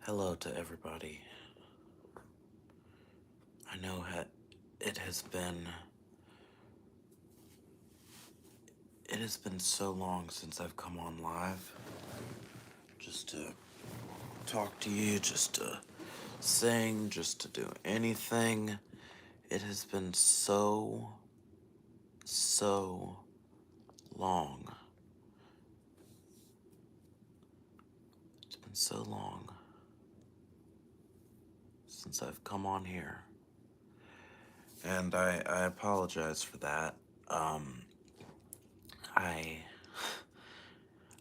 Hello to everybody. I know it has been it has been so long since I've come on live just to talk to you, just to sing, just to do anything. It has been so long. It's been so long since I've come on here. And I apologize for that. I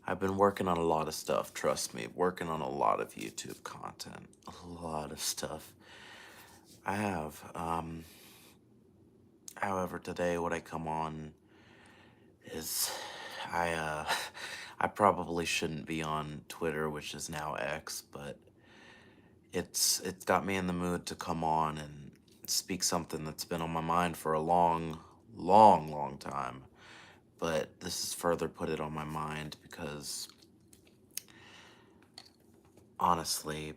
I've been working on a lot of stuff, trust me. Working on a lot of YouTube content. A lot of stuff. I have. However, today what I come on is I probably shouldn't be on Twitter, which is now X, but it's got me in the mood to come on and speak something that's been on my mind for a long time. But this has further put it on my mind because honestly,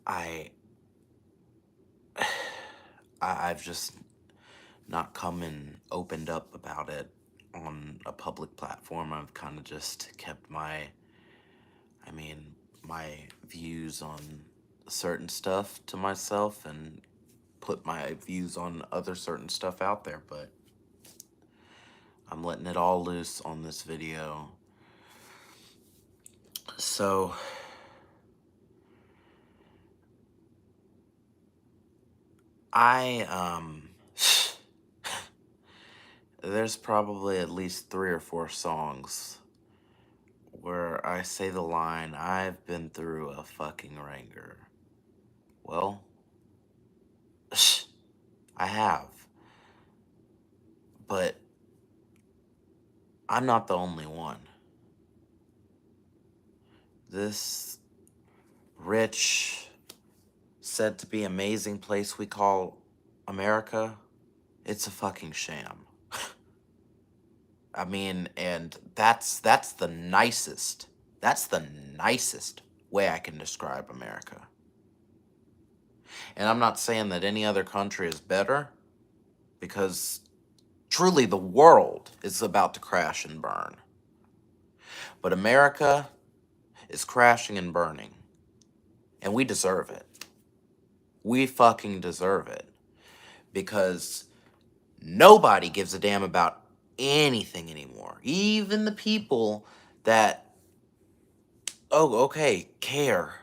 I've just not come and opened up about it on a public platform. I've kind of just kept my views on certain stuff to myself and put my views on other certain stuff out there, but I'm letting it all loose on this video. So there's probably at least 3 or 4 songs where I say the line, "I've been through a fucking ringer." Well, I have. But I'm not the only one. This rich, said to be amazing place we call America, it's a fucking sham. And that's the nicest way I can describe America. And I'm not saying that any other country is better, because truly the world is about to crash and burn. But America is crashing and burning. And we deserve it. We fucking deserve it. Because nobody gives a damn about anything anymore. Even the people that, care,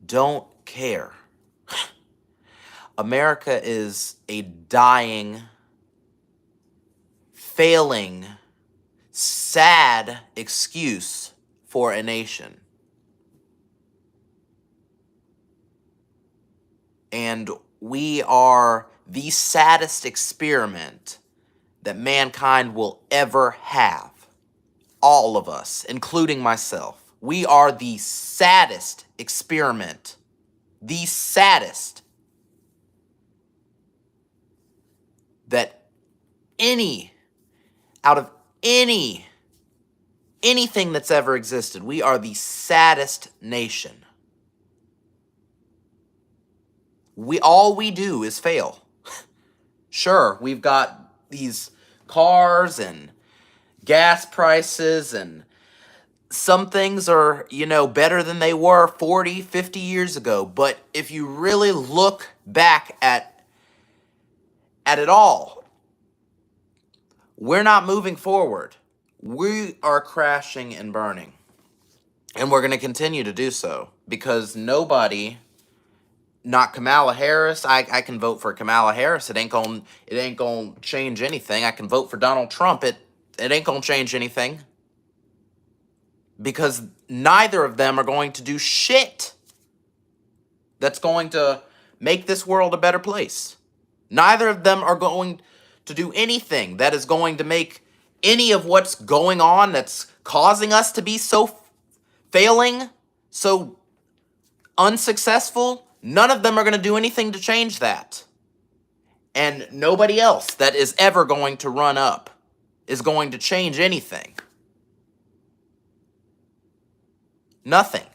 don't care. America is a dying, failing, sad excuse for a nation. And we are the saddest experiment that mankind will ever have. All of us, including myself. We are the saddest experiment. The saddest that out of anything that's ever existed, we are the saddest nation. All we do is fail. Sure, we've got these cars and gas prices, and some things are, better than they were 40, 50 years ago. But if you really look back at it all, we're not moving forward. We are crashing and burning. And we're going to continue to do so because nobody, not Kamala Harris. I can vote for Kamala Harris. It ain't gonna change anything. I can vote for Donald Trump. It ain't gonna change anything. Because neither of them are going to do shit that's going to make this world a better place. Neither of them are going to do anything that is going to make any of what's going on that's causing us to be so failing, so unsuccessful. None of them are going to do anything to change that. And nobody else that is ever going to run up is going to change anything. Nothing.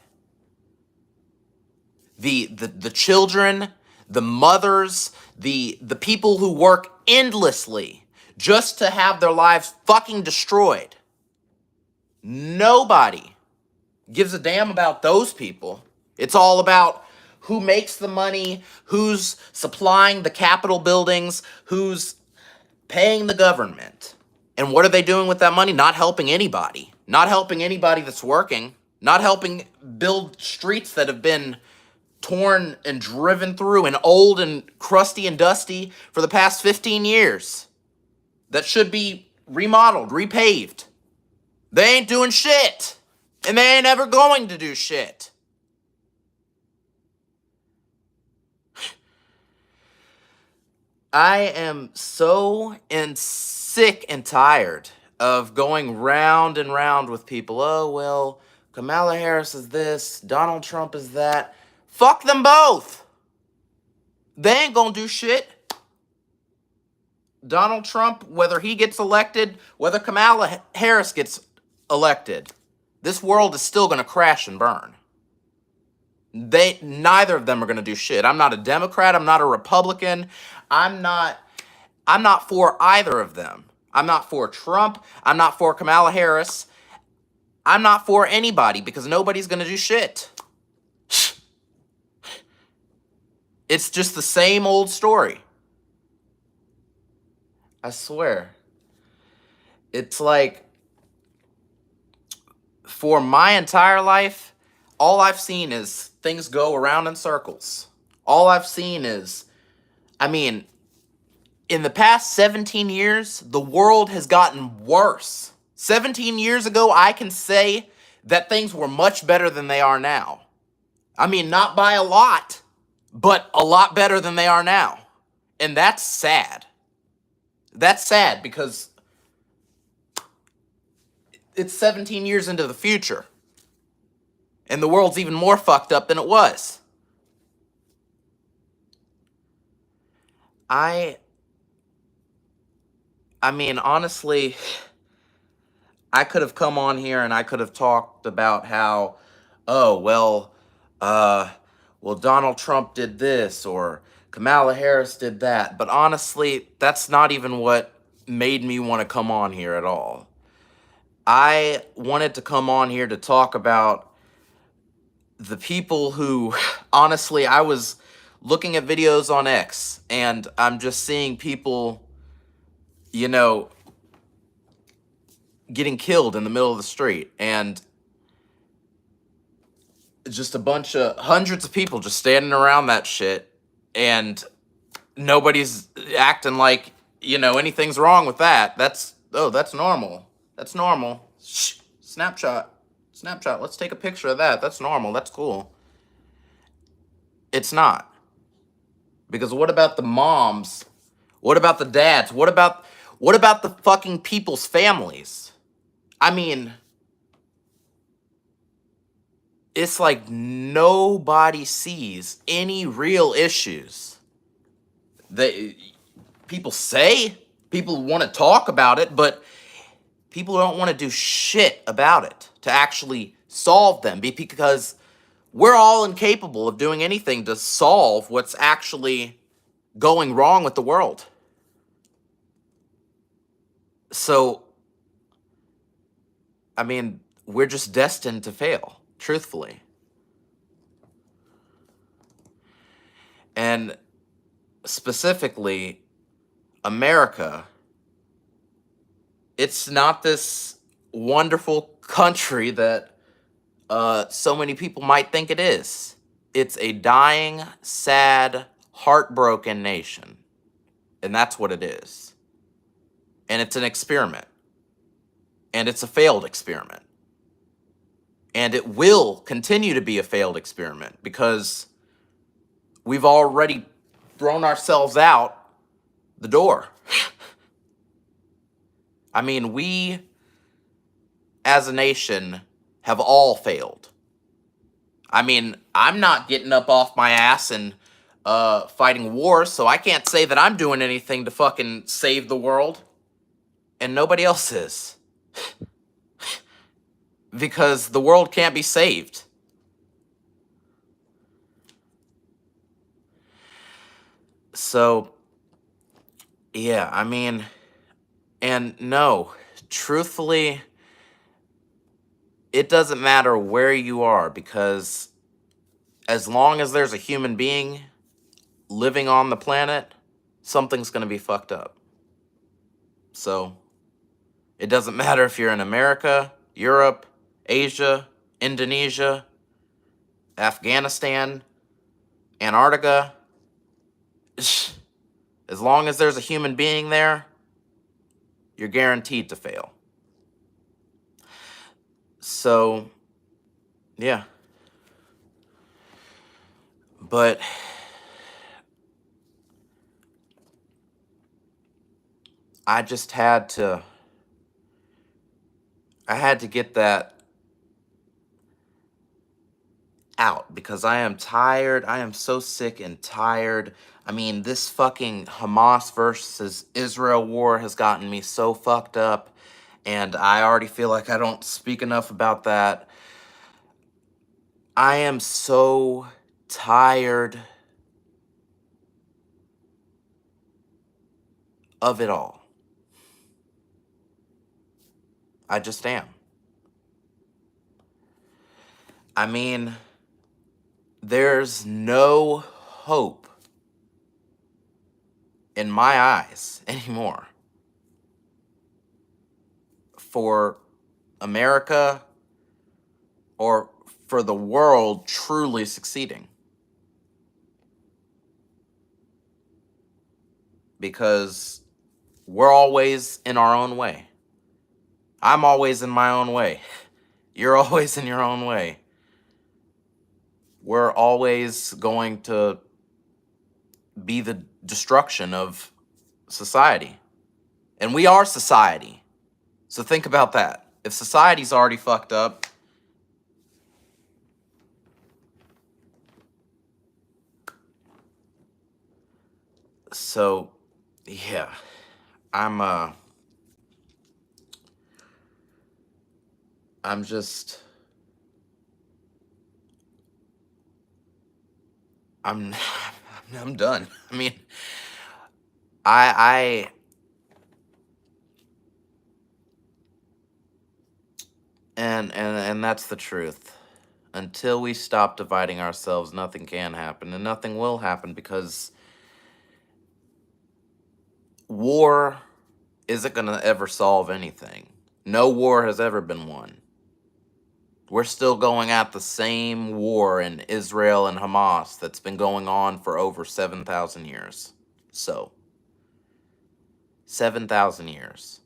the children, the mothers, the people who work endlessly just to have their lives fucking destroyed. Nobody gives a damn about those people. It's all about who makes the money, who's supplying the Capitol buildings, who's paying the government. And what are they doing with that money? Not helping anybody. Not helping anybody that's working. Not helping build streets that have been torn and driven through and old and crusty and dusty for the past 15 years. That should be remodeled, repaved. They ain't doing shit. And they ain't ever going to do shit. I am so sick and tired of going round and round with people. Oh, well, Kamala Harris is this, Donald Trump is that. Fuck them both. They ain't gonna do shit. Donald Trump, whether he gets elected, whether Kamala Harris gets elected, this world is still gonna crash and burn. Neither of them are gonna do shit. I'm not a Democrat, I'm not a Republican, I'm not for either of them. I'm not for Trump, I'm not for Kamala Harris, I'm not for anybody because nobody's gonna do shit. It's just the same old story. I swear. It's like, for my entire life, all I've seen is things go around in circles. All I've seen is, in the past 17 years, the world has gotten worse. 17 years ago, I can say that things were much better than they are now. Not by a lot, but a lot better than they are now. And that's sad. That's sad because it's 17 years into the future. And the world's even more fucked up than it was. Honestly, I could have come on here and I could have talked about how, Donald Trump did this or Kamala Harris did that. But honestly, that's not even what made me want to come on here at all. I wanted to come on here to talk about the people who, honestly, I was looking at videos on X and I'm just seeing people, getting killed in the middle of the street, and just a bunch of hundreds of people just standing around that shit, and nobody's acting like, anything's wrong with that. That's normal. That's normal. Shh. Snapshot, let's take a picture of that. That's normal. That's cool. It's not. Because what about the moms? What about the dads? What about the fucking people's families? It's like nobody sees any real issues. People want to talk about it, but people don't want to do shit about it to actually solve them, because we're all incapable of doing anything to solve what's actually going wrong with the world. So, we're just destined to fail, truthfully. And specifically, America, it's not this wonderful country that so many people might think it is. It's a dying, sad, heartbroken nation. And that's what it is. And it's an experiment. And it's a failed experiment. And it will continue to be a failed experiment because we've already thrown ourselves out the door. We, as a nation, have all failed. I'm not getting up off my ass and fighting wars, so I can't say that I'm doing anything to fucking save the world. And nobody else is. Because the world can't be saved. So, yeah, I mean, and no, truthfully, it doesn't matter where you are, because as long as there's a human being living on the planet, something's going to be fucked up. So, it doesn't matter if you're in America, Europe, Asia, Indonesia, Afghanistan, Antarctica. As long as there's a human being there, you're guaranteed to fail. So, yeah. But I just had to get that out, because I am tired. I am so sick and tired. I mean, this fucking Hamas versus Israel war has gotten me so fucked up, and I already feel like I don't speak enough about that. I am so tired of it all. I just am. I mean, there's no hope in my eyes anymore for America or for the world truly succeeding. Because we're always in our own way. I'm always in my own way. You're always in your own way. We're always going to be the destruction of society. And we are society. So think about that. If society's already fucked up, so yeah, I'm just I'm I'm done. I mean, I and that's the truth. Until we stop dividing ourselves, nothing can happen, and nothing will happen, because war isn't going to ever solve anything. No war has ever been won. We're still going at the same war in Israel and Hamas that's been going on for over 7,000 years. So, 7,000 years.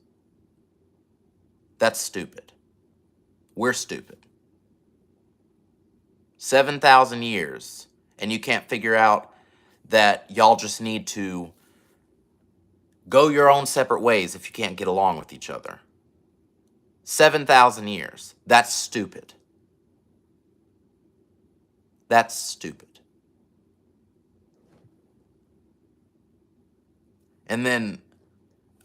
That's stupid. We're stupid. 7,000 years, and you can't figure out that y'all just need to go your own separate ways if you can't get along with each other. 7,000 years. That's stupid. That's stupid. And then,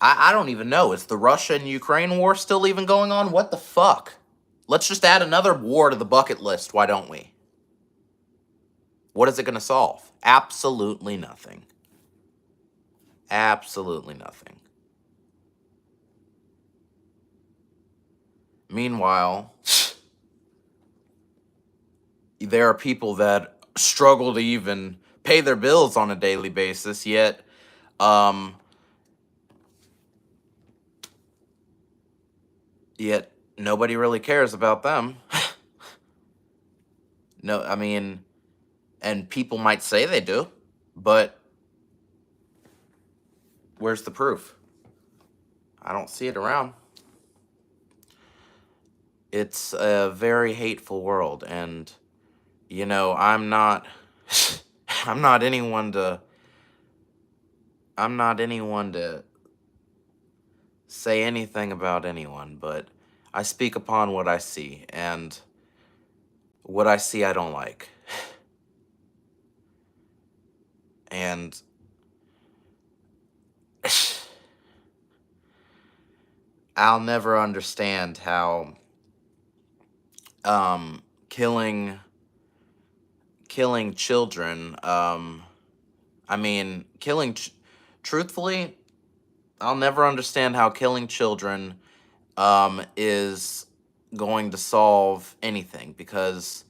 I don't even know. Is the Russia and Ukraine war still even going on? What the fuck? Let's just add another war to the bucket list, why don't we? What is it going to solve? Absolutely nothing. Absolutely nothing. Meanwhile, there are people that struggle to even pay their bills on a daily basis, yet nobody really cares about them. No, I mean, and people might say they do, but where's the proof? I don't see it around. It's a very hateful world, and you know, I'm not I'm not anyone to say anything about anyone, but I speak upon what I see, and what I see I don't like. And I'll never understand how killing children, I mean, truthfully, I'll never understand how killing children is going to solve anything, because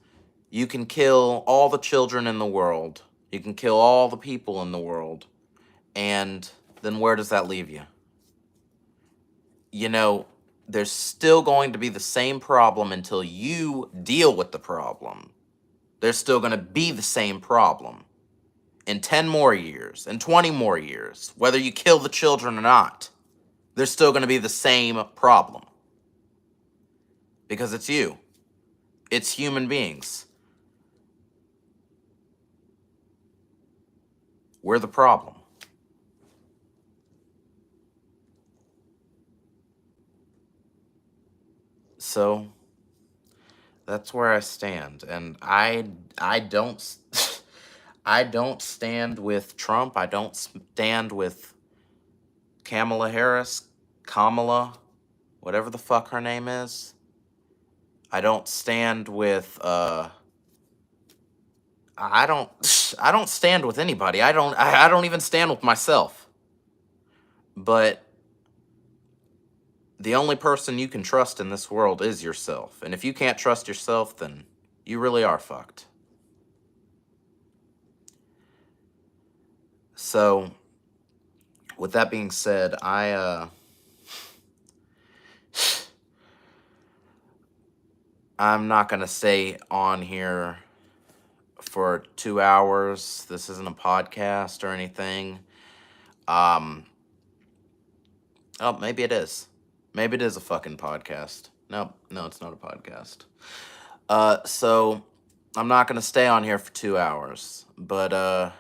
you can kill all the children in the world, you can kill all the people in the world, and then where does that leave you? You know, there's still going to be the same problem until you deal with the problem. There's still going to be the same problem in 10 more years, in 20 more years, whether you kill the children or not. There's still going to be the same problem. Because it's you. It's human beings. We're the problem. So that's where I stand, and I don't I don't stand with Trump. I don't stand with Kamala Harris, Kamala, whatever the fuck her name is. I don't stand with I don't stand with anybody. I don't even stand with myself. But the only person you can trust in this world is yourself. And if you can't trust yourself, then you really are fucked. So, with that being said, I'm not going to stay on here for 2 hours. This isn't a podcast or anything. Oh, maybe it is. Maybe it is a fucking podcast. No, it's not a podcast. So I'm not going to stay on here for 2 hours, but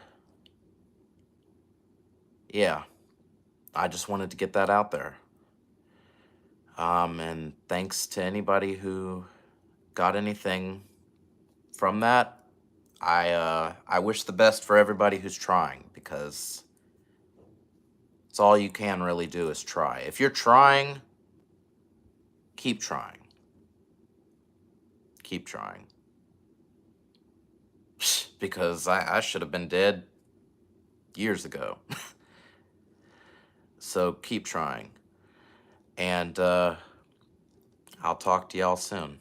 yeah, I just wanted to get that out there. And thanks to anybody who got anything from that. I wish the best for everybody who's trying, because it's all you can really do is try. If you're trying, keep trying. Keep trying. Because I should have been dead years ago. So keep trying. And I'll talk to y'all soon.